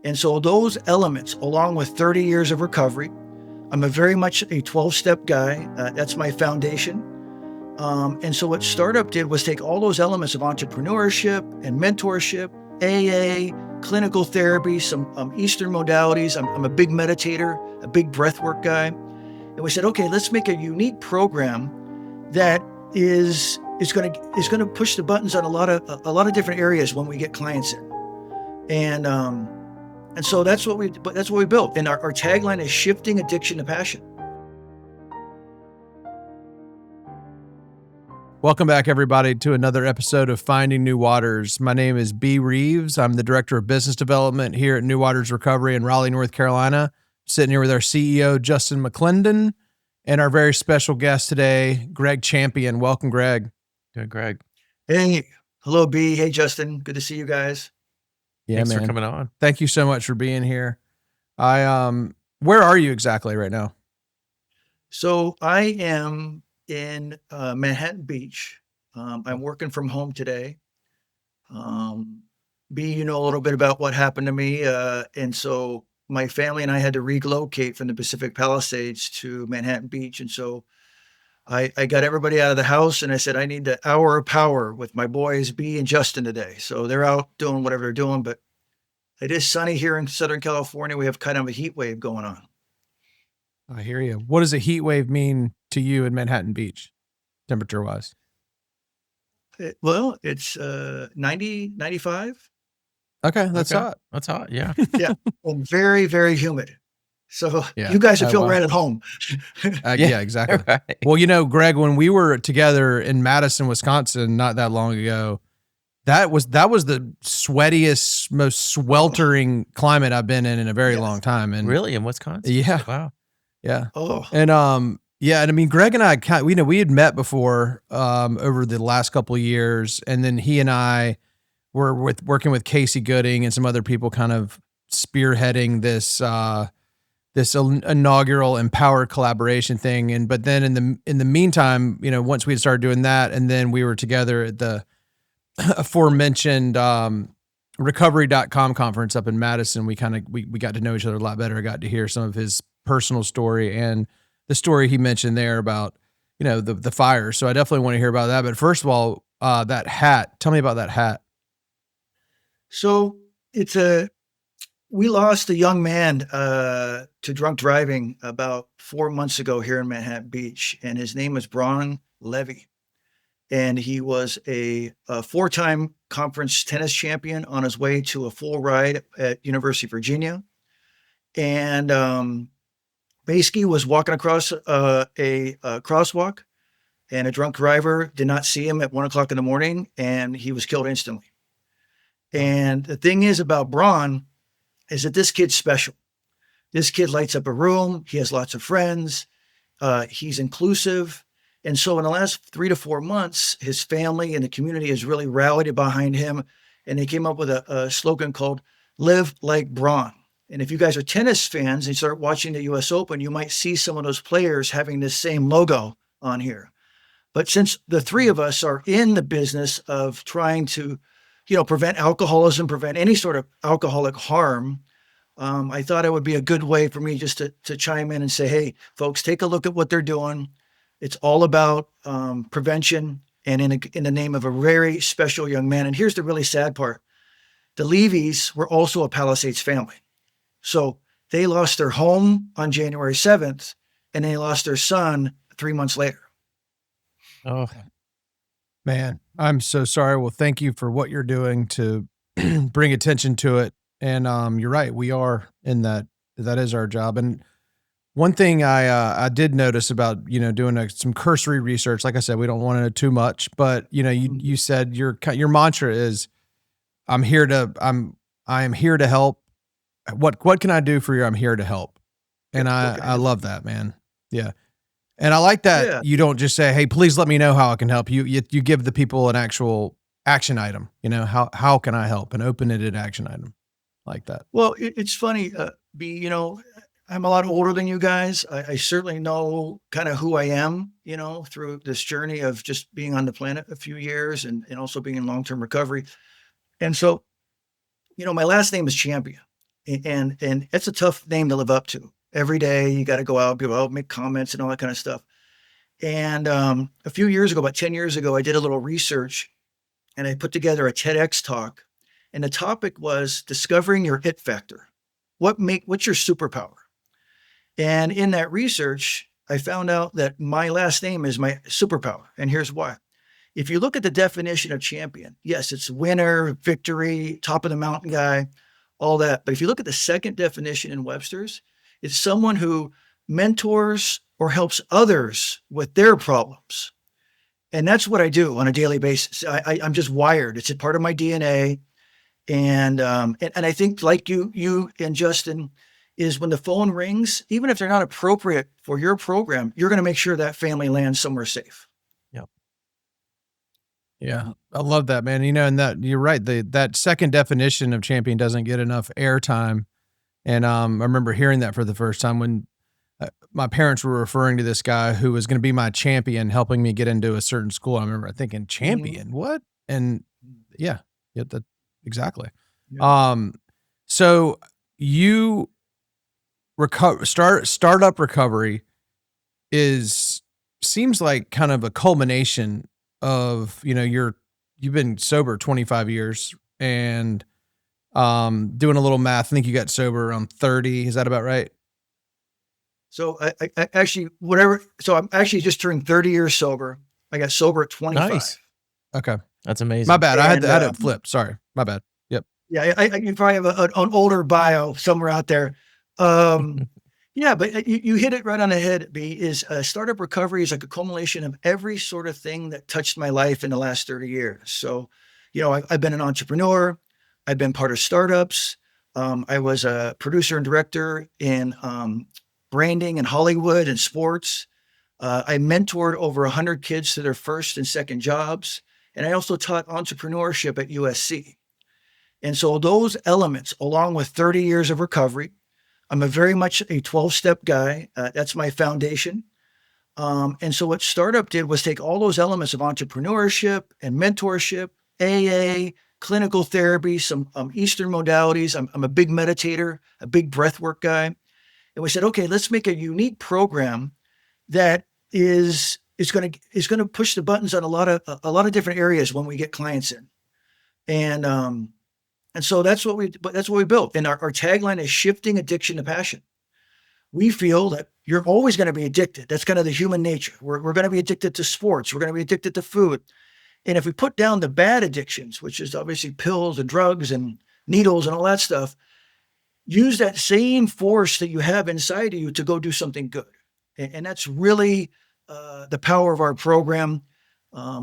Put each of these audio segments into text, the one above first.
And so those elements, along with 30 years of recovery, I'm a very much a 12-step guy. That's my foundation. And so what Startup did was take all those elements of entrepreneurship and mentorship, AA, clinical therapy, some Eastern modalities. I'm a big meditator, a big breathwork guy. And we said, okay, let's make a unique program that is going to push the buttons on a lot of different areas when we get clients in. And so that's what we built. And our tagline is shifting addiction to passion. Welcome back, everybody, to another episode of Finding New Waters. My name is B. Reeves. I'm the Director of Business Development here at New Waters Recovery in Raleigh, North Carolina. Sitting here with our CEO, Justin McClendon, and our very special guest today, Gregg Champion. Welcome, Gregg. Good, Gregg. Hey, hello, B. Hey, Justin. Good to see you guys. Yeah, Thanks man. for coming on. Thank you so much for being here. Where are you exactly right now? So I am in Manhattan Beach. I'm working from home today. B, you know a little bit about what happened to me. And so my family and I had to relocate from the Pacific Palisades to Manhattan Beach. And so I got everybody out of the house and I said, I need the hour of power with my boys, B and Justin today. So they're out doing whatever they're doing, but it is sunny here in Southern California. We have kind of a heat wave going on. I hear you. What does a heat wave mean to you in Manhattan Beach, temperature wise? It's 90, 95. Okay, that's hot. That's hot, yeah. Yeah, and very, very humid. So Yeah. you guys would feel right at home. Yeah, exactly. Right. Well, you know, Gregg, when we were together in Madison, Wisconsin, not that long ago, that was the sweatiest, most sweltering climate I've been in a very long time. And Really, in Wisconsin? Yeah. Wow. Yeah. Oh, And I mean, Gregg and I we had met before over the last couple of years, and then he and I were working with Casey Gooding and some other people, kind of spearheading this inaugural empowered collaboration thing. But then in the meantime, you know, once we had started doing that, and then we were together at the aforementioned recovery.com conference up in Madison, we got to know each other a lot better. I got to hear some of his personal story and the story he mentioned there about, you know, the fire. So I definitely want to hear about that. But first of all, that hat, tell me about that hat. so we lost a young man to drunk driving about 4 months ago here in Manhattan Beach, and his name is Braun Levy. And he was a 4-time conference tennis champion on his way to a full ride at University of Virginia. And basically was walking across a crosswalk, and a drunk driver did not see him at 1 o'clock in the morning, and he was killed instantly. And the thing is about Braun is that this kid's special. This kid lights up a room. He has lots of friends. He's inclusive. And so in the last 3 to 4 months, his family and the community has really rallied behind him. And they came up with a slogan called Live Like Braun. And if you guys are tennis fans and start watching the US Open, you might see some of those players having this same logo on here. But since the three of us are in the business of trying to, you know, prevent alcoholism, prevent any sort of alcoholic harm, I thought it would be a good way for me just to chime in and say, hey, folks, take a look at what they're doing. It's all about prevention, and in the name of a very special young man. And here's the really sad part. The Levys were also a Palisades family. So they lost their home on January 7th, and they lost their son 3 months later. Oh, Man, I'm so sorry. Well, thank you for what you're doing to bring attention to it. And you're right. We are in that. That is our job. And one thing I did notice about, you know, doing some cursory research, like I said, we don't want to know too much, but you know, you said your mantra is, I am here to help. What can I do for you? I'm here to help. And I love that, man. Yeah. And I like that you don't just say, hey, please let me know how I can help you. You give the people an actual action item, you know, how can I help, an open-ended action item like that. Well, it's funny, you know, I'm a lot older than you guys. I certainly know kind of who I am, you know, through this journey of just being on the planet a few years and also being in long-term recovery. And so, you know, my last name is Champion. And it's a tough name to live up to. Every day you got to go out, people make comments and all that kind of stuff. And a few years ago, about 10 years ago, I did a little research and I put together a TEDx talk. And the topic was discovering your it factor. What's your superpower? And in that research, I found out that my last name is my superpower. And here's why. If you look at the definition of champion, yes, it's winner, victory, top of the mountain guy, all that. But if you look at the second definition in Webster's, it's someone who mentors or helps others with their problems. And that's what I do on a daily basis. I'm just wired. It's a part of my DNA. And I think like you and Justin is when the phone rings, even if they're not appropriate for your program, you're going to make sure that family lands somewhere safe. Yeah, I love that, man. And that you're right. That second definition of champion doesn't get enough airtime. And I remember hearing that for the first time when my parents were referring to this guy who was going to be my champion, helping me get into a certain school. I remember thinking, champion, what? And yeah, that exactly. Yeah. So you startup recovery seems like kind of a culmination of, you've been sober 25 years and doing a little math. I think you got sober around 30. Is that about right? So I actually, so I'm actually just turned 30 years sober. I got sober at 25. Nice. Okay. That's amazing. My bad. I had it flipped. Sorry. My bad. Yep. Yeah. You probably have an older bio somewhere out there. Yeah, but you hit it right on the head, B, is startup recovery is like a culmination of every sort of thing that touched my life in the last 30 years. So, I've been an entrepreneur. I've been part of startups. I was a producer and director in branding in Hollywood and sports. I mentored over 100 kids to their first and second jobs. And I also taught entrepreneurship at USC. And so those elements, along with 30 years of recovery, I'm a very much a 12-step guy. That's my foundation. And so what Startup did was take all those elements of entrepreneurship and mentorship, AA, clinical therapy, some Eastern modalities. I'm a big meditator, a big breathwork guy. And we said, okay, let's make a unique program that is going to push the buttons on a lot of different areas when we get clients in. And so that's what we built. And our tagline is shifting addiction to passion. We feel that you're always going to be addicted. That's kind of the human nature. We're going to be addicted to sports. We're going to be addicted to food. And if we put down the bad addictions, which is obviously pills and drugs and needles and all that stuff, use that same force that you have inside of you to go do something good. And that's really the power of our program.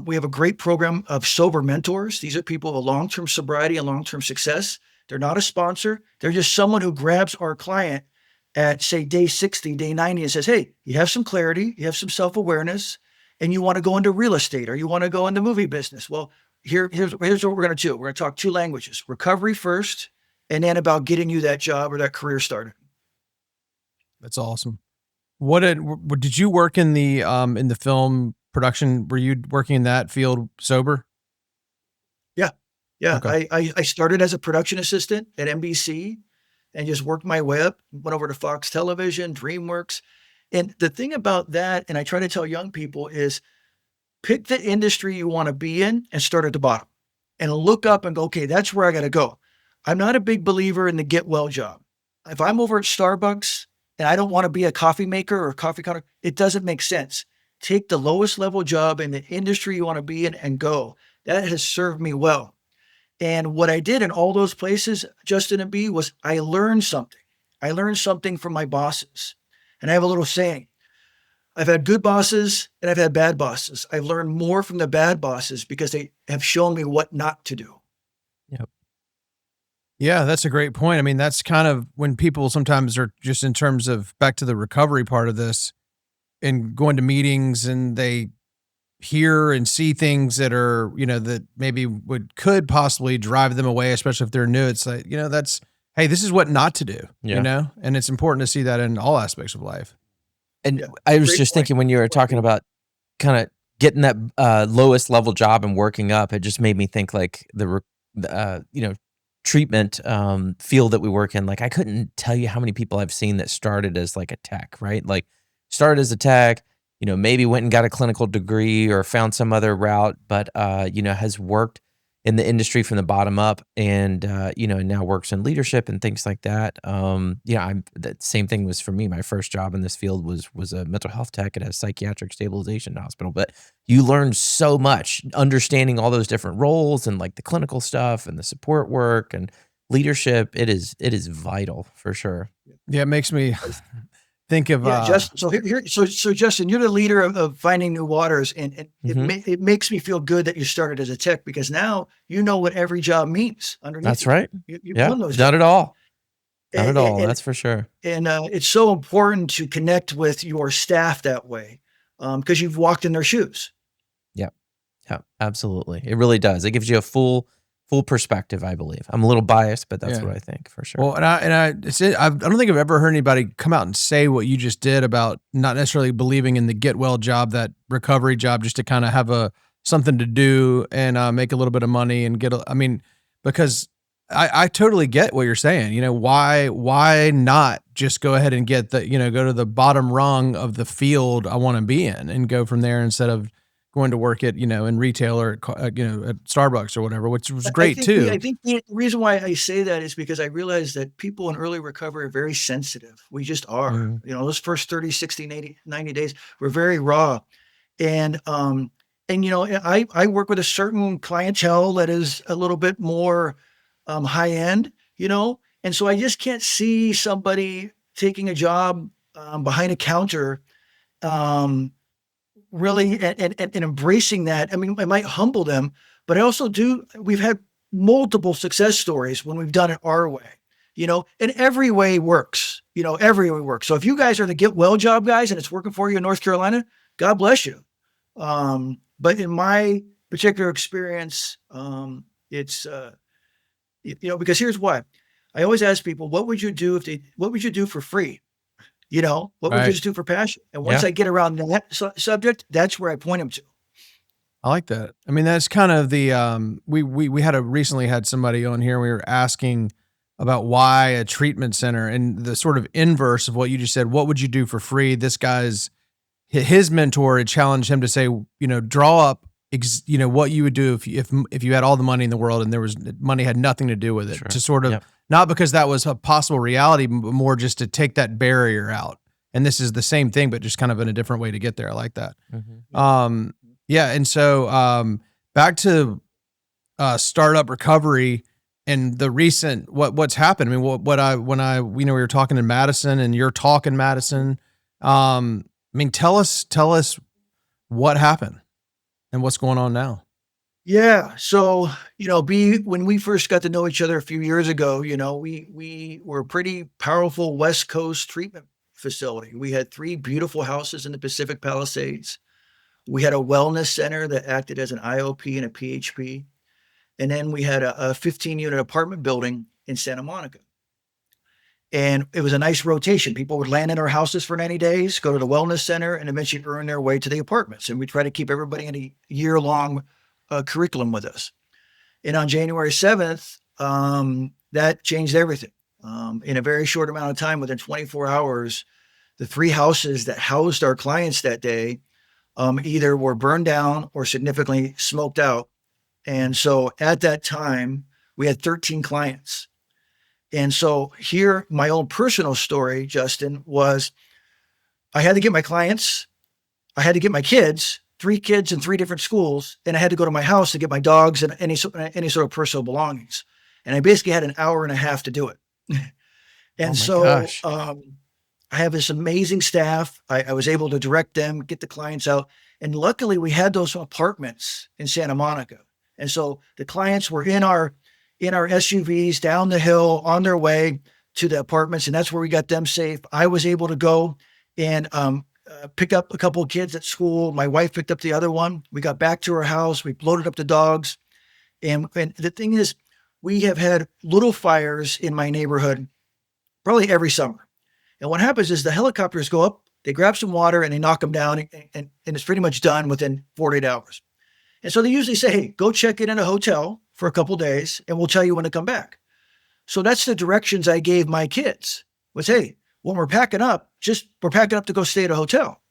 We have a great program of sober mentors. These are people with long-term sobriety and long-term success. They're not a sponsor. They're just someone who grabs our client at, say, day 60, day 90 and says, hey, you have some clarity, you have some self-awareness, and you want to go into real estate or you want to go into movie business. Well, here's what we're going to do. We're going to talk two languages, recovery first, and then about getting you that job or that career started. That's awesome. What did you work in the film production? Were you working in that field sober? Yeah. Okay. I started as a production assistant at NBC and just worked my way up, went over to Fox Television, DreamWorks. And the thing about that, and I try to tell young people, is pick the industry you want to be in and start at the bottom and look up and go, okay, that's where I got to go. I'm not a big believer in the get well job. If I'm over at Starbucks and I don't want to be a coffee maker or a coffee counter, it doesn't make sense. Take the lowest level job in the industry you want to be in and go. That has served me well. And what I did in all those places, Justin and B, was I learned something. I learned something from my bosses. And I have a little saying. I've had good bosses and I've had bad bosses. I've learned more from the bad bosses because they have shown me what not to do. Yep. Yeah, that's a great point. I mean, that's kind of when people sometimes are just in terms of back to the recovery part of this and going to meetings and they hear and see things that are, that maybe could possibly drive them away, especially if they're new. It's like, hey, this is what not to do, and it's important to see that in all aspects of life. And I was just thinking when you were talking about kind of getting that lowest level job and working up, it just made me think like treatment field that we work in, like I couldn't tell you how many people I've seen that started as like a tech, right? Like started as a tech, maybe went and got a clinical degree or found some other route, but has worked in the industry from the bottom up and now works in leadership and things like that. The same thing was for me. My first job in this field was a mental health tech at a psychiatric stabilization hospital, but you learn so much understanding all those different roles and like the clinical stuff and the support work and leadership. It is vital for sure. Yeah. It makes me think of, Justin. So Justin, you're the leader of Finding New Waters, and it makes me feel good that you started as a tech, because now you know what every job means underneath. That's right. You've done those not jobs. at all. Not And- at all. and- That's for sure. And it's so important to connect with your staff that way, because you've walked in their shoes. Yeah, absolutely. It really does. It gives you a full perspective, I believe. I'm a little biased, but that's what I think for sure. Well, I don't think I've ever heard anybody come out and say what you just did about not necessarily believing in the get well job, that recovery job, just to kind of have something to do and make a little bit of money and because I totally get what you're saying. Why not just go ahead and get go to the bottom rung of the field I want to be in and go from there instead of going to work at, in retail or, at Starbucks or whatever, which was great too. I think the reason why I say that is because I realize that people in early recovery are very sensitive. We just are. Those first 30, 60, 90 days, we're very raw. And I work with a certain clientele that is a little bit more high end, and so I just can't see somebody taking a job behind a counter really and embracing that. I mean, I might humble them, but I also we've had multiple success stories when we've done it our way, and every way works, every way works. So if you guys are the get well job guys and it's working for you in North Carolina, God bless you. But in my particular experience, it's, because here's why. I always ask people, what would you do for free? What would you just do for passion? And once I get around that subject, that's where I point them to. I like that. I mean, that's kind of the, we recently had somebody on here. We were asking about why a treatment center, and the sort of inverse of what you just said. What would you do for free? This guy's, his mentor had challenged him to say, draw up, what you would do if you had all the money in the world and money had nothing to do with it. Sure. To sort of, not because that was a possible reality, but more just to take that barrier out. And this is the same thing, but just kind of in a different way to get there. I like that. And so back to startup recovery and the recent what's happened. I mean, we were talking in Madison, and you're talking Madison. Tell us what happened and what's going on now. Yeah. So, when we first got to know each other a few years ago, we were a pretty powerful West Coast treatment facility. We had 3 beautiful houses in the Pacific Palisades. We had a wellness center that acted as an IOP and a PHP. And then we had a 15-unit apartment building in Santa Monica. And it was a nice rotation. People would land in our houses for 90 days, go to the wellness center, and eventually earn their way to the apartments. And we try to keep everybody in a year-long curriculum with us. And on January 7th, that changed everything. In a very short amount of time, within 24 hours, the 3 houses that housed our clients that day either were burned down or significantly smoked out. And so at that time, we had 13 clients. And so here, my own personal story, Justin, was I had to get my clients, I had to get my kids, 3 kids in 3 different schools, and I had to go to my house to get my dogs and any sort of personal belongings. And I basically had an hour and a half to do it. And gosh. I have this amazing staff. I was able to direct them, get the clients out. And luckily we had those apartments in Santa Monica. And so the clients were in our SUVs down the hill on their way to the apartments. And that's where we got them safe. I was able to go and pick up a couple of kids at school. My wife picked up the other one. We got back to our house. We loaded up the dogs. And the thing is, we have had little fires in my neighborhood probably every summer. And what happens is the helicopters go up, they grab some water and they knock them down, and it's pretty much done within 48 hours. And so they usually say, hey, go check in a hotel for a couple of days and we'll tell you when to come back. So that's the directions I gave my kids was, hey, when we're packing up to go stay at a hotel.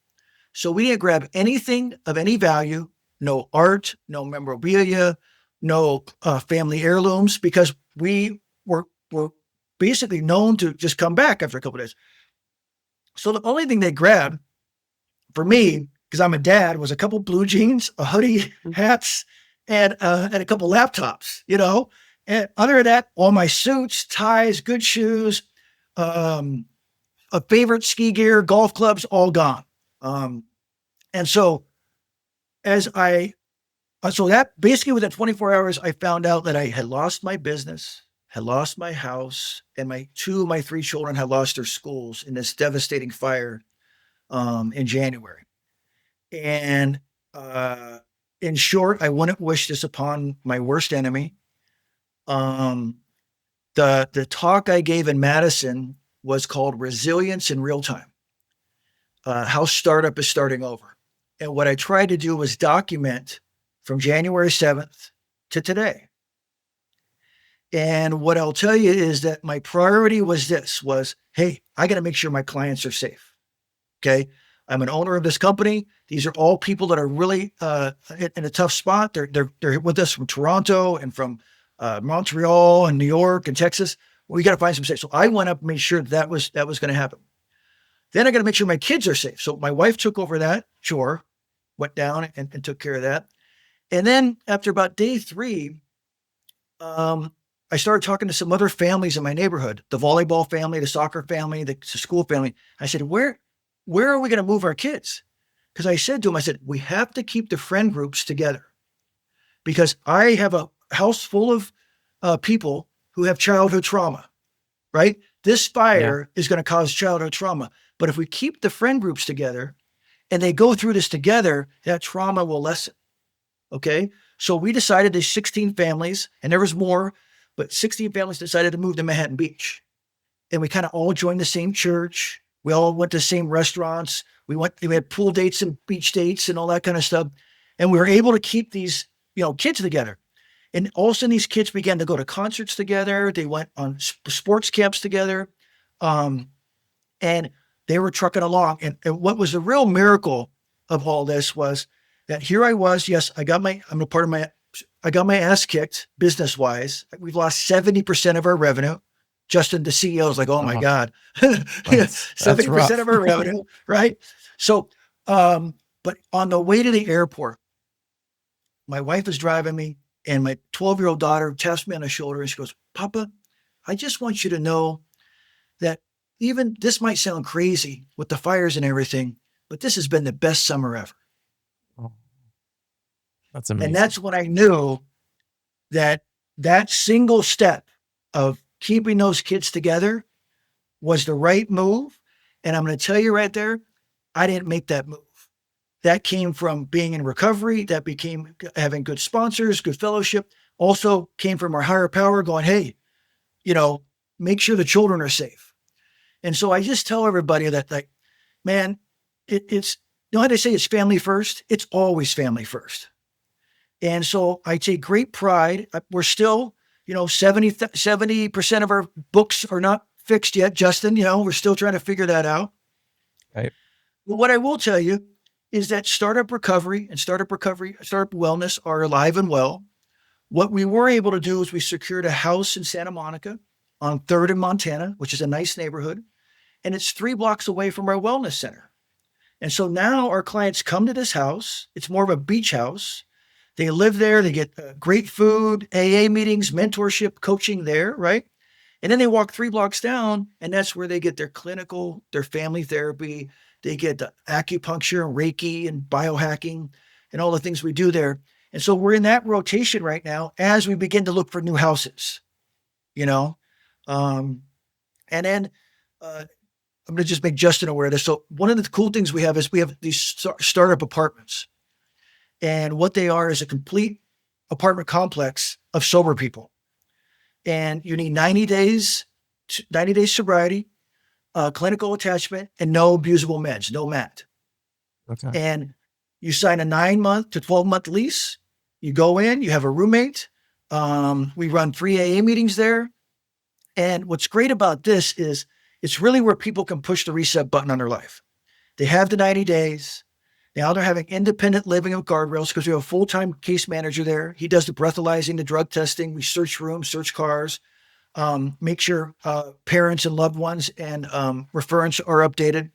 So we didn't grab anything of any value, no art, no memorabilia, no family heirlooms, because we were basically known to just come back after a couple of days. So the only thing they grabbed for me, because I'm a dad, was a couple blue jeans, a hoodie, hats, and a couple laptops, And other than that, all my suits, ties, good shoes, a favorite ski gear, golf clubs, all gone. And so so that basically within 24 hours, I found out that I had lost my business, had lost my house, and two of my three children had lost their schools in this devastating fire in January. And in short, I wouldn't wish this upon my worst enemy. The talk I gave in Madison was called Resilience in Real Time, how startup is starting over. And what I tried to do was document from January 7th to today. And what I'll tell you is that my priority was hey, I got to make sure my clients are safe. Okay. I'm an owner of this company. These are all people that are really in a tough spot. They're with us from Toronto and from Montreal and New York and Texas. We got to find some safe. So I went up and made sure that was going to happen. Then I got to make sure my kids are safe. So my wife took over that chore, went down and took care of that. And then after about day 3, I started talking to some other families in my neighborhood, the volleyball family, the soccer family, the school family. I said, where are we going to move our kids? Because I said to them, we have to keep the friend groups together, because I have a house full of people who have childhood trauma, right? This fire is going to cause childhood trauma. But if we keep the friend groups together and they go through this together, that trauma will lessen. Okay. So we decided there's 16 families, and there was more, but 16 families decided to move to Manhattan Beach. And we kind of all joined the same church. We all went to the same restaurants. We had pool dates and beach dates and all that kind of stuff. And we were able to keep these, kids together. And all of a sudden these kids began to go to concerts together. They went on sports camps together. And they were trucking along. And what was the real miracle of all this was that here I was. Yes, I got my ass kicked business wise. We've lost 70% of our revenue. Justin, the CEO, is like, oh my God, 70% of our revenue, right? So, but on the way to the airport, my wife is driving me, and my 12-year-old daughter taps me on the shoulder and she goes, Papa, I just want you to know that even this might sound crazy with the fires and everything, but this has been the best summer ever. Oh, that's amazing. And that's when I knew that single step of keeping those kids together was the right move. And I'm going to tell you right there, I didn't make that move. That came from being in recovery. That became having good sponsors, good fellowship. Also came from our higher power going, hey, make sure the children are safe. And so I just tell everybody that, like, man, it's, how they say it's family first? It's always family first. And so I take great pride. We're still, 70% of our books are not fixed yet, Justin. We're still trying to figure that out. Right. But what I will tell you is that startup recovery and startup wellness are alive and well. What we were able to do is we secured a house in Santa Monica on 3rd and Montana, which is a nice neighborhood. And it's 3 blocks away from our wellness center. And so now our clients come to this house. It's more of a beach house. They live there. They get great food, AA meetings, mentorship, coaching there, right? And then they walk 3 blocks down, and that's where they get their clinical, their family therapy. They get the acupuncture and Reiki and biohacking and all the things we do there. And so we're in that rotation right now as we begin to look for new houses, And then I'm going to just make Justin aware of this. So one of the cool things we have is we have these startup apartments. And what they are is a complete apartment complex of sober people. And you need 90 days sobriety, clinical attachment, and no abusable meds, no MAT. Okay. And you sign a 9-month to 12-month lease. You go in, you have a roommate. We run free AA meetings there. And what's great about this is it's really where people can push the reset button on their life. They have the 90 days. Now they're having independent living with guardrails because we have a full-time case manager there. He does the breathalyzing, the drug testing. We search rooms, search cars, make sure parents and loved ones and referents are updated.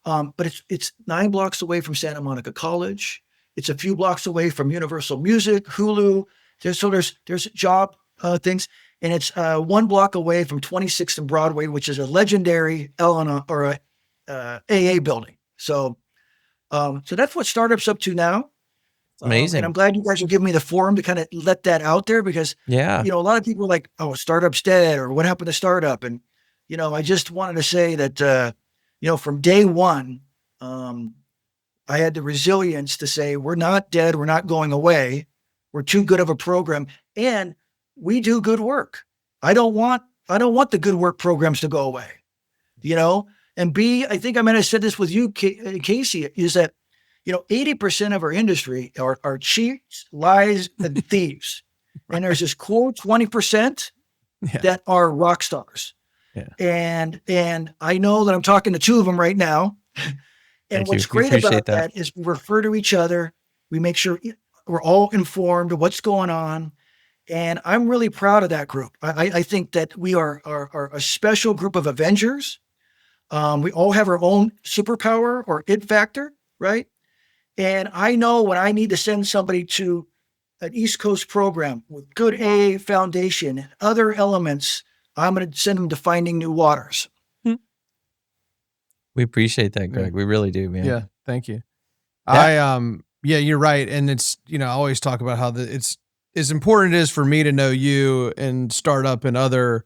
But it's 9 blocks away from Santa Monica College. It's a few blocks away from Universal Music, Hulu. There's job things, and it's 1 block away from 26th and Broadway, which is a legendary AA building. So that's what startup's up to now. Amazing. And I'm glad you guys are giving me the forum to kind of let that out there because, Yeah. a lot of people are like, oh, startup's dead or what happened to startup? And, I just wanted to say that, from day one, I had the resilience to say, we're not dead. We're not going away. We're too good of a program and we do good work. I don't want the good work programs to go away, and B, I think I might have said this with you, Casey, is that, 80% of our industry are cheats, lies, and thieves. And there's this core 20% that are rock stars. Yeah. And I know that I'm talking to 2 of them right now. And what's great about that is we refer to each other. We make sure we're all informed of what's going on. And I'm really proud of that group. I think that we are a special group of Avengers. We all have our own superpower or it factor, right? And I know when I need to send somebody to an East Coast program with good AA foundation and other elements, I'm going to send them to Finding New Waters. We appreciate that, Greg. We really do, man. Yeah. Thank you. Yeah. You're right. And it's, I always talk about how it's as important it is for me to know you and startup and other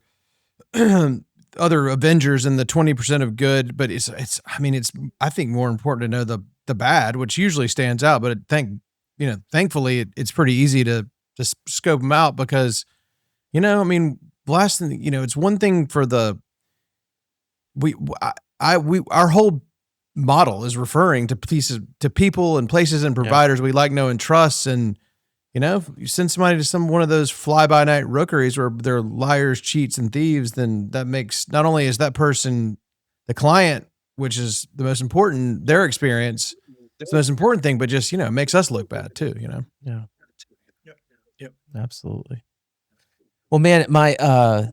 Avengers and the 20% of good, but it's I think more important to know the bad, which usually stands out, but thankfully it's pretty easy to just scope them out because, blasting, it's one thing for our whole model is referring to people and places and providers we like, know, and trust. And, if you send somebody to one of those fly-by-night rookeries where they're liars, cheats, and thieves, then that makes, not only is that person the client, which is the most important, their experience, it's the most important thing, but just, it makes us look bad too, Yeah. Yep. Absolutely. Well, man, my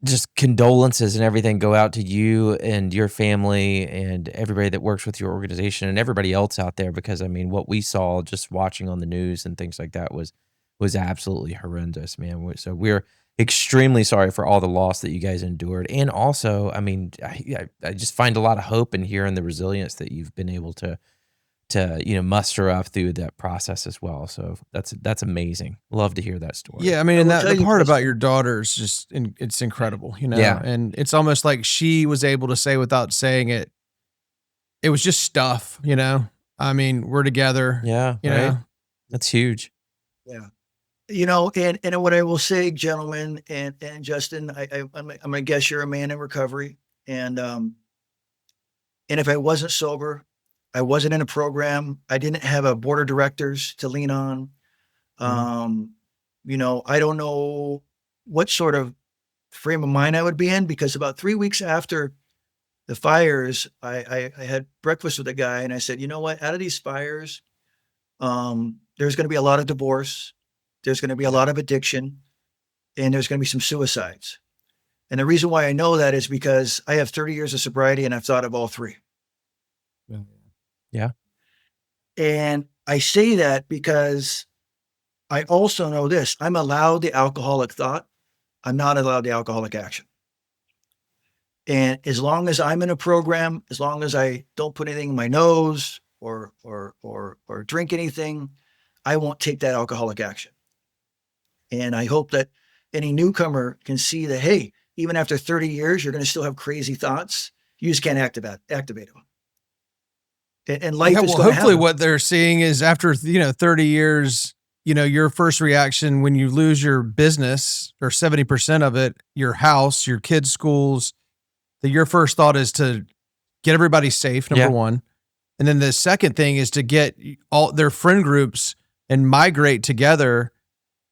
just condolences and everything go out to you and your family and everybody that works with your organization and everybody else out there, because what we saw just watching on the news and things like that was absolutely horrendous, man. So we're extremely sorry for all the loss that you guys endured. And also, I just find a lot of hope in hearing the resilience that you've been able to muster up through that process as well. So that's amazing. Love to hear that story. Yeah. And the part about your daughter is just, it's incredible, Yeah. And it's almost like she was able to say without saying it, it was just stuff, we're together. Yeah. Right. That's huge. Yeah. And what I will say, gentlemen, and Justin, I'm going to guess you're a man in recovery. And if I wasn't sober, I wasn't in a program, I didn't have a board of directors to lean on. I don't know what sort of frame of mind I would be in, because about 3 weeks after the fires, I had breakfast with a guy and I said, you know what, out of these fires, there's going to be a lot of divorce. There's going to be a lot of addiction, and there's going to be some suicides. And the reason why I know that is because I have 30 years of sobriety and I've thought of all 3. Yeah. And I say that because I also know this: I'm allowed the alcoholic thought. I'm not allowed the alcoholic action. And as long as I'm in a program, as long as I don't put anything in my nose or drink anything, I won't take that alcoholic action. And I hope that any newcomer can see that, hey, even after 30 years, you're going to still have crazy thoughts. You just can't activate them. And life is going to hopefully happen. What they're seeing is after 30 years, your first reaction when you lose your business or 70% of it, your house, your kids' schools, that your first thought is to get everybody safe, number one. And then the second thing is to get all their friend groups and migrate together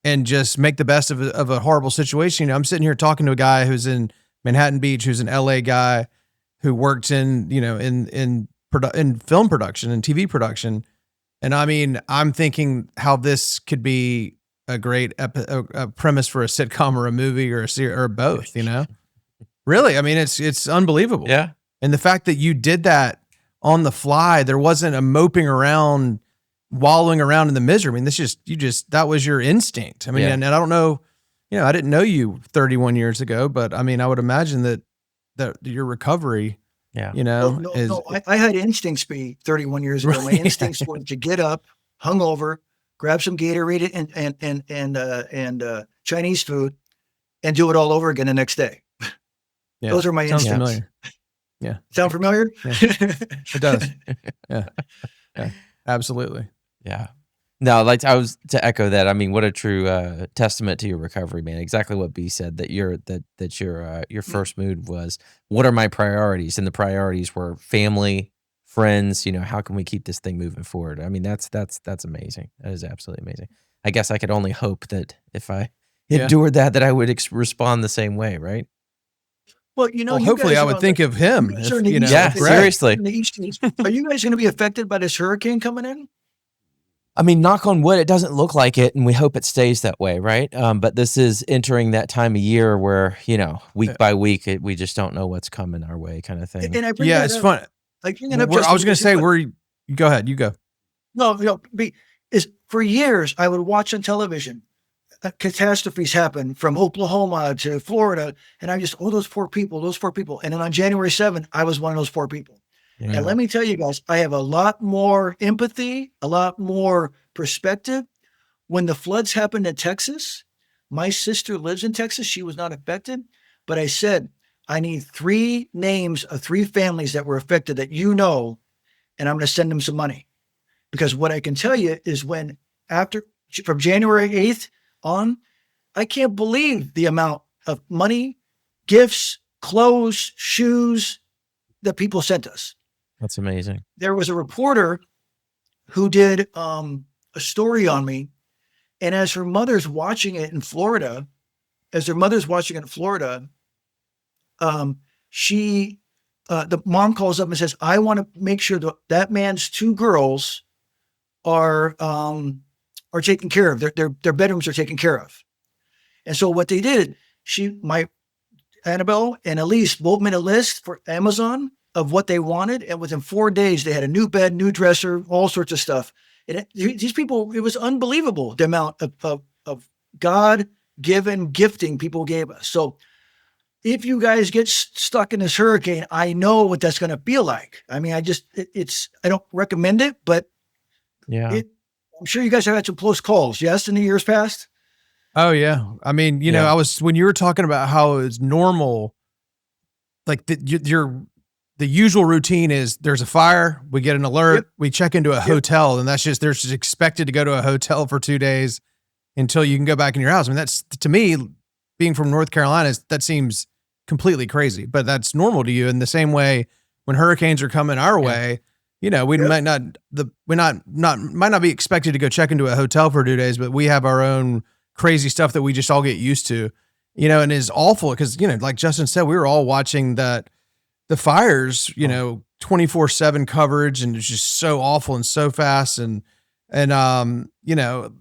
and just make the best of a horrible situation. You know, I'm sitting here talking to a guy who's in Manhattan Beach, who's an LA guy who worked in, you know, in film production and TV production. And I mean, I'm thinking how this could be a great a premise for a sitcom or a movie or a series or both, you know? Really? I mean, it's unbelievable. Yeah. And the fact that you did that on the fly, there wasn't a moping around, wallowing around in the misery. I mean, that was your instinct. I mean, Yeah. and I don't know, you know, I didn't know you 31 years ago, but I mean, I would imagine that your recovery, Yeah. you know, I had instincts be 31 years ago. My Right. instincts were to get up, hungover, grab some Gatorade and Chinese food, and do it all over again the next day. Yeah. Those are my Sounds instincts. familiar. Yeah. Sound familiar? Yeah. It does. Yeah. Absolutely. Yeah. No, like I was to echo that. I mean, what a true testament to your recovery, man. Exactly what B said, that your first mood was, what are my priorities? And the priorities were family, friends, you know, how can we keep this thing moving forward? I mean, that's amazing. That is absolutely amazing. I guess I could only hope that if I endured that I would respond the same way, right? Well, you know, Well, hopefully I would think of him. If, you know, yeah, seriously. In the East, are you guys going to be affected by this hurricane coming in? I mean, knock on wood, it doesn't look like it, and we hope it stays that way, right? But this is entering that time of year where, you know, week by week, we just don't know what's coming our way, kind of thing. And I bring It's fun. I bring it up. I was going to say, go ahead, you go. No, is for years I would watch on television catastrophes happen from Oklahoma to Florida, and I just, those poor people. And then on January 7th, I was one of those poor people. Yeah. And let me tell you guys, I have a lot more empathy, a lot more perspective. When the floods happened in Texas, my sister lives in Texas. She was not affected, but I said, I need 3 names of 3 families that were affected that you know, and I'm going to send them some money. Because what I can tell you is from January 8th on, I can't believe the amount of money, gifts, clothes, shoes that people sent us. That's amazing. There was a reporter who did a story on me, and as her mother's watching it in Florida, the mom calls up and says, I want to make sure that man's 2 girls are taken care of. Their bedrooms are taken care of. And so what they did, Annabelle and Elise both made a list for Amazon of what they wanted. And within 4 days, they had a new bed, new dresser, all sorts of stuff. And these people, it was unbelievable the amount of God-given gifting people gave us. So if you guys get stuck in this hurricane, I know what that's going to feel like. I mean, I don't recommend it, but yeah, I'm sure you guys have had some close calls. Yes, in the years past. Oh yeah. I mean, you know, when you were talking about how it's normal, like the usual routine is there's a fire, we get an alert, we check into a hotel, and they're just expected to go to a hotel for 2 days until you can go back in your house. I mean, that's, to me, being from North Carolina, that seems completely crazy, but that's normal to you. In the same way, when hurricanes are coming our way, you know, we might not be expected to go check into a hotel for 2 days, but we have our own crazy stuff that we just all get used to, you know, and it's awful because, you know, like Justin said, we were all watching the fires, you know, 24/7 coverage, and it's just so awful and so fast. And you know,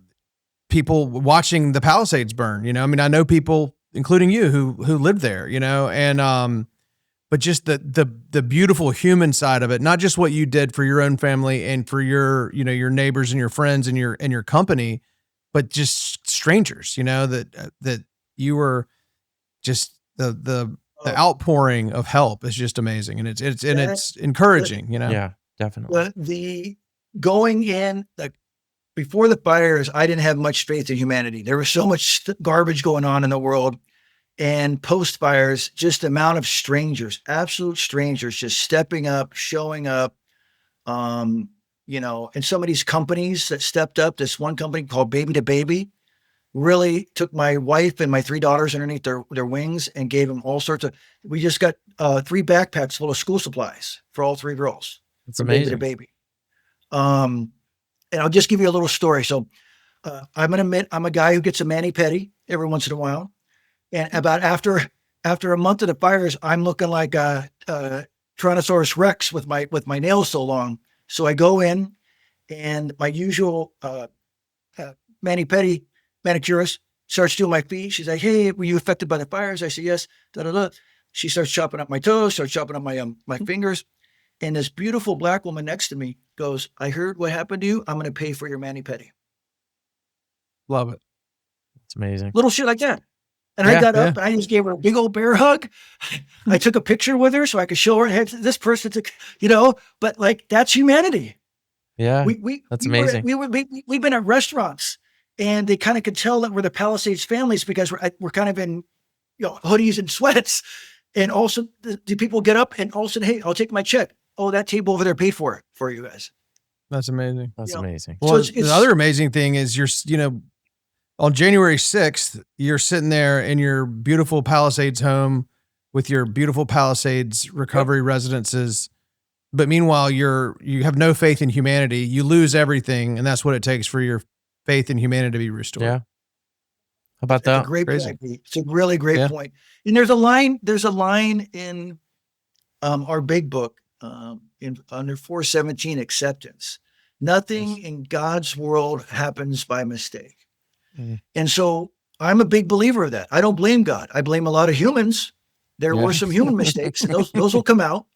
people watching the Palisades burn, you know, I mean, I know people, including you, who lived there, you know, and, but just the beautiful human side of it, not just what you did for your own family and for your, you know, your neighbors and your friends and your company, but just strangers, you know, that you were just the outpouring of help is just amazing. And it's encouraging, you know? Yeah, definitely. The going in, like before the fires, I didn't have much faith in humanity. There was so much garbage going on in the world. And post fires, just the amount of strangers, absolute strangers, just stepping up, showing up, you know, and some of these companies that stepped up, this one company called Baby to Baby, really took my wife and my 3 daughters underneath their wings and gave them all sorts of, we just got 3 backpacks full of school supplies for all 3 girls. It's amazing. Baby to Baby. And I'll just give you a little story. So I'm going to admit I'm a guy who gets a mani-pedi every once in a while. And about after a month of the fires, I'm looking like a Tyrannosaurus Rex with my nails so long. So I go in, and my usual mani-pedi manicurist starts doing my feet. She's like, "Hey, were you affected by the fires?" I say, "Yes." Da da da. She starts chopping up my toes, starts chopping up my fingers, and this beautiful black woman next to me goes, "I heard what happened to you. I'm going to pay for your mani-pedi." Love it. It's amazing. Little shit like that. And Yeah, I got up yeah. and I just gave her a big old bear hug. I took a picture with her so I could show her, hey, this person took, but like that's humanity. Yeah, We that's we amazing. we've been at restaurants and they kind of could tell that we're the Palisades families because we're kind of in hoodies and sweats. And also do people get up and all of a sudden, hey, I'll take my check. Oh, that table over there paid for it for you guys. That's amazing. That's amazing. Well, So the other amazing thing is on January 6th, you're sitting there in your beautiful Palisades home with your beautiful Palisades recovery residences. But meanwhile, you have no faith in humanity. You lose everything. And that's what it takes for your faith in humanity to be restored. Yeah. How about That's a that? great Crazy. point. Pete. It's a really great point. And there's a line in our big book under 417 acceptance. Nothing in God's world happens by mistake. Mhm. And so I'm a big believer of that. I don't blame God. I blame a lot of humans. There were some human mistakes, and those will come out.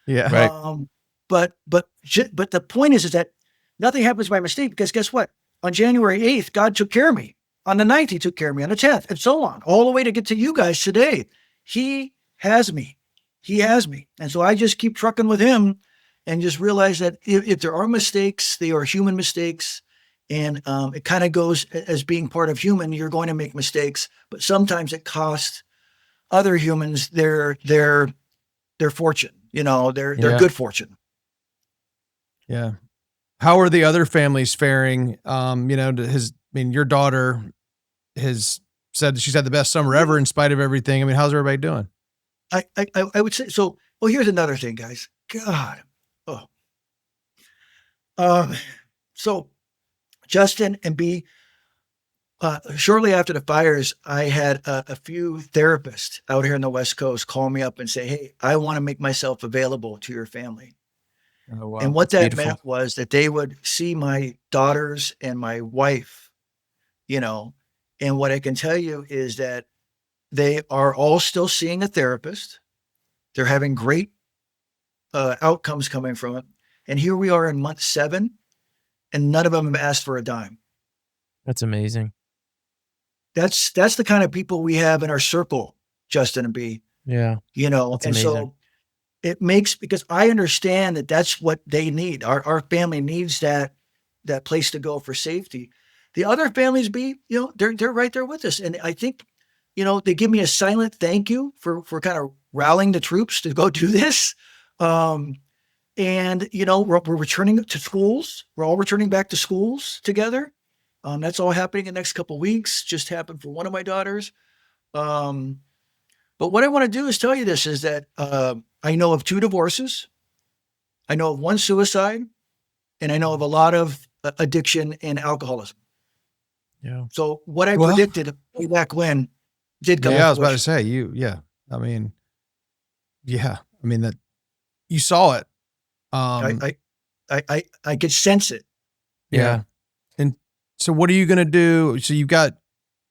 Yeah. Right. But the point is that nothing happens by mistake because guess what? On January 8th, God took care of me. On the 9th, he took care of me. On the 10th, and so on, all the way to get to you guys today. He has me. He has me. And so I just keep trucking with him and just realize that if there are mistakes, they are human mistakes. And it kind of goes as being part of human, you're going to make mistakes, but sometimes it costs other humans their fortune, their good fortune. Yeah. How are the other families faring? Your daughter has said that she's had the best summer ever in spite of everything. I mean, how's everybody doing? I would say so. Well, here's another thing, guys. God. So Justin and B, shortly after the fires, I had a few therapists out here in the West Coast call me up and say, "Hey, I want to make myself available to your family." Oh, wow. And what That's that beautiful. meant was that they would see my daughters and my wife, and what I can tell you is that they are all still seeing a therapist. They're having great outcomes coming from it. And here we are in month 7, and none of them have asked for a dime. That's amazing. That's the kind of people we have in our circle, Justin and B. Yeah. That's and amazing. so it makes, because I understand that that's what they need. Our family needs that place to go for safety. The other families, B, they're right there with us. And I think, they give me a silent thank you for kind of rallying the troops to go do this. And, we're returning to schools. We're all returning back to schools together. That's all happening in the next couple of weeks. Just happened for one of my daughters. But what I want to do is tell you this is that I know of 2 divorces. I know of 1 suicide, and I know of a lot of addiction and alcoholism. Yeah. So what I predicted way back when did come. Yeah, I was about to say that you saw it. I could sense it. Yeah. And so what are you going to do? So you've got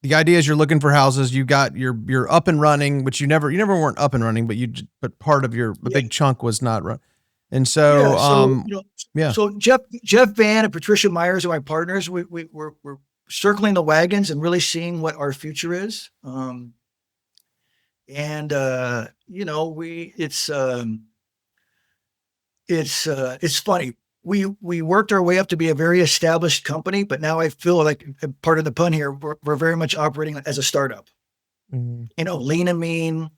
the idea is you're looking for houses. You've got you're up and running, which you never weren't up and running, but part of a big chunk was not run. And so, So Jeff Van and Patricia Myers are my partners. We're circling the wagons and really seeing what our future is. It's funny. We worked our way up to be a very established company, but now I feel like, part of the pun here, we're very much operating as a startup. Mm-hmm. Lean and mean,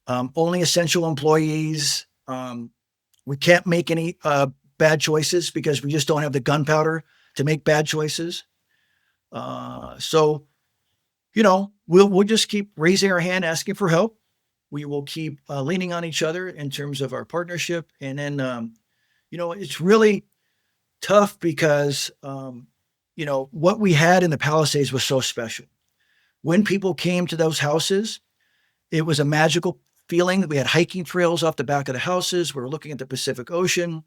only essential employees. We can't make any bad choices because we just don't have the gunpowder to make bad choices. So we'll just keep raising our hand, asking for help. We will keep leaning on each other in terms of our partnership. And then, it's really tough because what we had in the Palisades was so special. When people came to those houses, it was a magical feeling. We had hiking trails off the back of the houses. We were looking at the Pacific Ocean.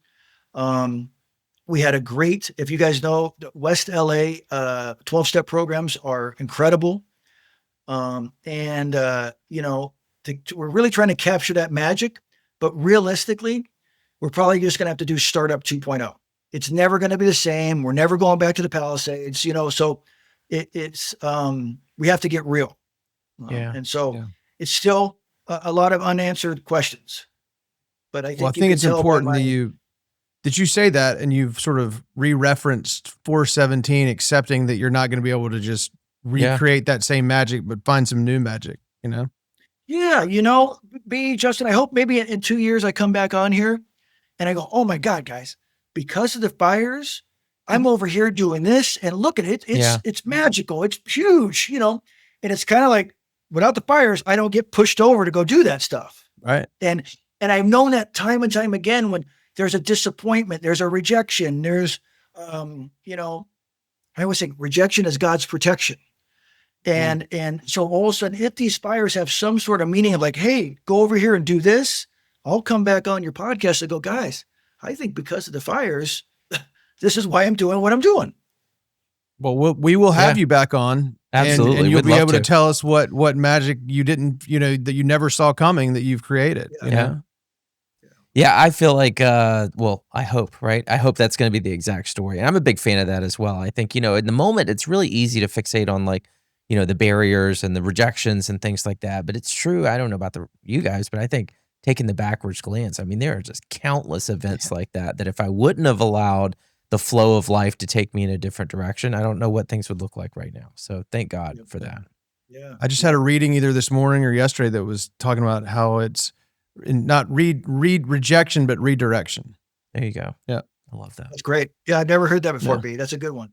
We had a great, if you guys know, West LA 12-step programs are incredible. We're really trying to capture that magic, but realistically, we're probably just going to have to do Startup 2.0. It's never going to be the same. We're never going back to the Palisades, so it's we have to get real. And so it's still a lot of unanswered questions, but I think it's important that you say that, and you've sort of re-referenced 417, accepting that you're not going to be able to just recreate that same magic, but find some new magic, Yeah. Justin, I hope maybe in 2 years I come back on here and I go, oh my God, guys, because of the fires, I'm over here doing this, and look at it. It's magical. It's huge, and it's kind of like, without the fires, I don't get pushed over to go do that stuff. Right. And I've known that time and time again, when there's a disappointment, there's a rejection, there's, I always think rejection is God's protection. And so all of a sudden, if these fires have some sort of meaning of like, hey, go over here and do this, I'll come back on your podcast and go, guys, I think because of the fires, this is why I'm doing what I'm doing. Well, we will have you back on. Absolutely. And you'll be able to tell us what magic you didn't, that you never saw coming, that you've created. Yeah, I feel like, I hope, right? I hope that's going to be the exact story. And I'm a big fan of that as well. I think, in the moment, it's really easy to fixate on the barriers and the rejections and things like that. But it's true. I don't know about you guys, but I think taking the backwards glance, there are just countless events like that if I wouldn't have allowed the flow of life to take me in a different direction, I don't know what things would look like right now. So thank God for that. Yeah. I just had a reading either this morning or yesterday that was talking about how it's not rejection, but redirection. There you go. Yeah. I love that. That's great. Yeah. I've never heard that before, B. That's a good one.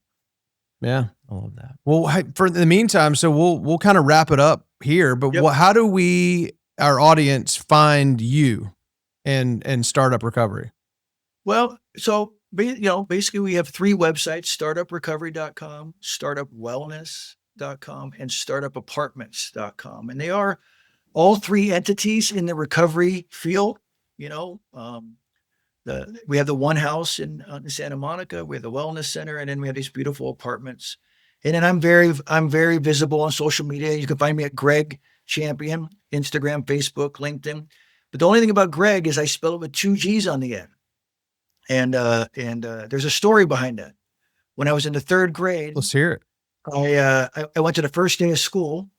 Yeah. I love that. Well, for the meantime, so we'll kind of wrap it up here, but how do our audience find you and Startup Recovery? Well, so, basically we have 3 websites: startuprecovery.com, startupwellness.com, and startupapartments.com. And they are all 3 entities in the recovery field. We have the one house in Santa Monica, we have the wellness center, and then we have these beautiful apartments. And then I'm very visible on social media. You can find me at Gregg Champion, Instagram, Facebook, LinkedIn. But the only thing about Gregg is I spell it with 2 G's on the end. And there's a story behind that. When I was in the 3rd grade, let's hear it. I went to the first day of school,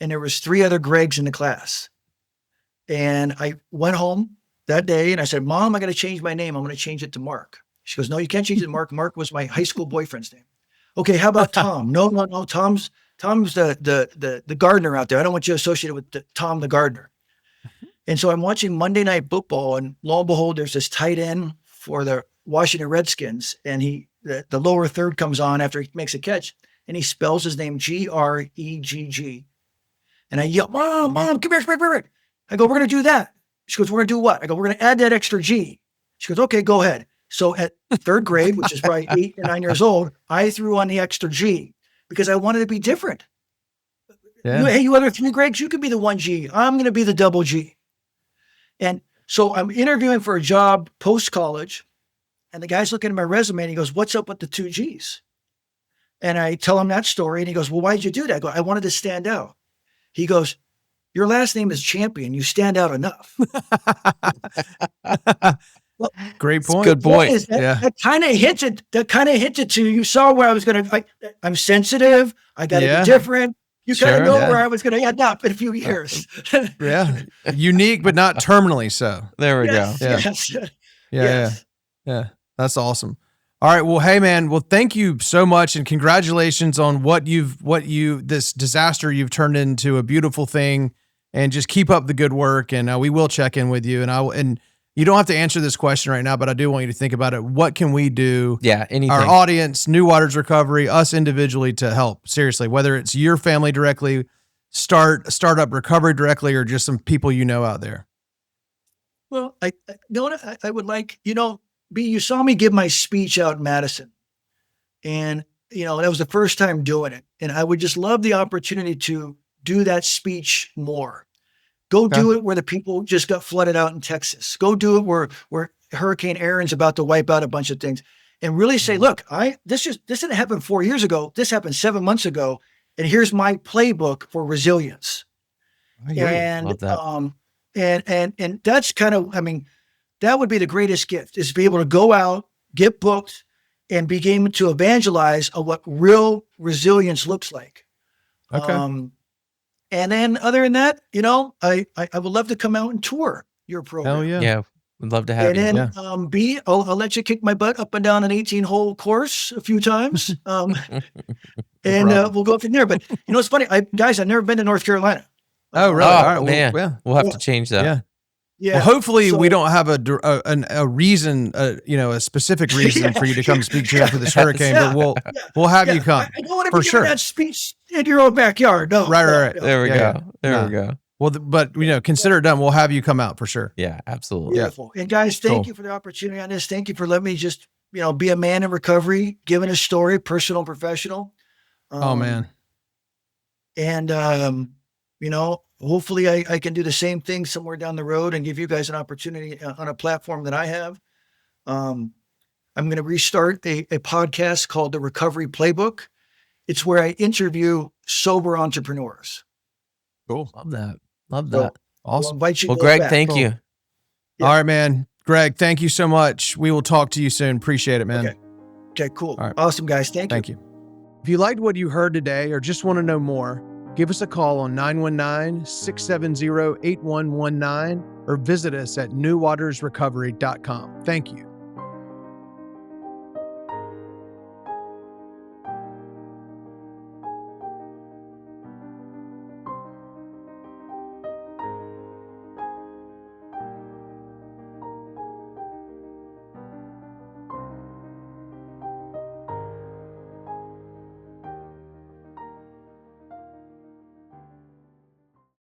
and there was 3 other Greggs in the class. And I went home that day and I said, Mom, I got to change my name. I'm going to change it to Mark. She goes, no, you can't change it to Mark. Mark was my high school boyfriend's name. Okay, how about Tom? No. Tom's the gardener out there. I don't want you associated with Tom the gardener. And so I'm watching Monday Night Football, and lo and behold, there's this tight end for the Washington Redskins, and the lower third comes on after he makes a catch, and he spells his name Gregg. And I yell, Mom, come here. I go, we're going to do that. She goes, we're going to do what? I go, we're going to add that extra G. She goes, okay, go ahead. So at 3rd grade, which is probably 8 or 9 years old, I threw on the extra G because I wanted to be different. Yeah. Hey, you other 3 Greggs, you can be the 1 G. I'm going to be the double G. And so I'm interviewing for a job post-college, and the guy's looking at my resume and he goes, what's up with the 2 Gs? And I tell him that story, and he goes, well, why'd you do that? I go, I wanted to stand out. He goes, your last name is Champion. You stand out enough. Well, great point. Good point. That kind of hinted to, you saw where I was going to, I'm sensitive. I got to be different. You kind of know where I was going to end up in a few years. Yeah. Unique, but not terminally so. There we go. Yeah. That's awesome. All right. Well, hey man, thank you so much. And congratulations on this disaster you've turned into a beautiful thing, and just keep up the good work. And we will check in with you, and you don't have to answer this question right now, but I do want you to think about it. What can we do? Yeah. Anything. Our audience, New Waters Recovery, us individually, to help? Seriously, whether it's your family directly, Startup Recovery directly, or just some people out there. Well, I would like, B, you saw me give my speech out in Madison, and that was the first time doing it. And I would just love the opportunity to do that speech more. Go do it where the people just got flooded out in Texas. Go do it where Hurricane Aaron's about to wipe out a bunch of things, and really say, look, this didn't happen 4 years ago. This happened 7 months ago. And here's my playbook for resilience. And, Love that. And that's kind of, that would be the greatest gift, is to be able to go out, get booked, and begin to evangelize on what real resilience looks like. Okay. And then other than that, I would love to come out and tour your program. Hell yeah. Yeah. We'd love to have you. And then I'll let you kick my butt up and down an 18-hole course a few times. And we'll go from there. But it's funny, guys, I've never been to North Carolina. Oh, really? Oh, All right. man. Well, We'll have to change that. yeah. Yeah. Well, hopefully So- we don't have a reason, a specific reason for you to come speak here for this hurricane, Yeah. but we'll have you come. I don't want to for be sure. giving that speech in your own backyard. No. Right. no. There we Yeah, go. yeah. There we Yeah. go. Well, but consider it done. We'll have you come out for sure. Yeah, absolutely. Beautiful. And guys, thank Cool. you for the opportunity on this. Thank you for letting me just, be a man in recovery, giving a story, personal and professional. Oh man. And, hopefully I can do the same thing somewhere down the road and give you guys an opportunity on a platform that I have. I'm going to restart a podcast called The Recovery Playbook. It's where I interview sober entrepreneurs. Cool. Love that. Love So, that. I'll Awesome. invite you Well, guys Greg, back. thank Cool. you. Yeah. All right, man. Greg, thank you so much. We will talk to you soon. Appreciate it, man. Okay, cool. All right. Awesome, guys. Thank you. Thank you. If you liked what you heard today or just want to know more, give us a call on 919-670-8119 or visit us at newwatersrecovery.com. Thank you.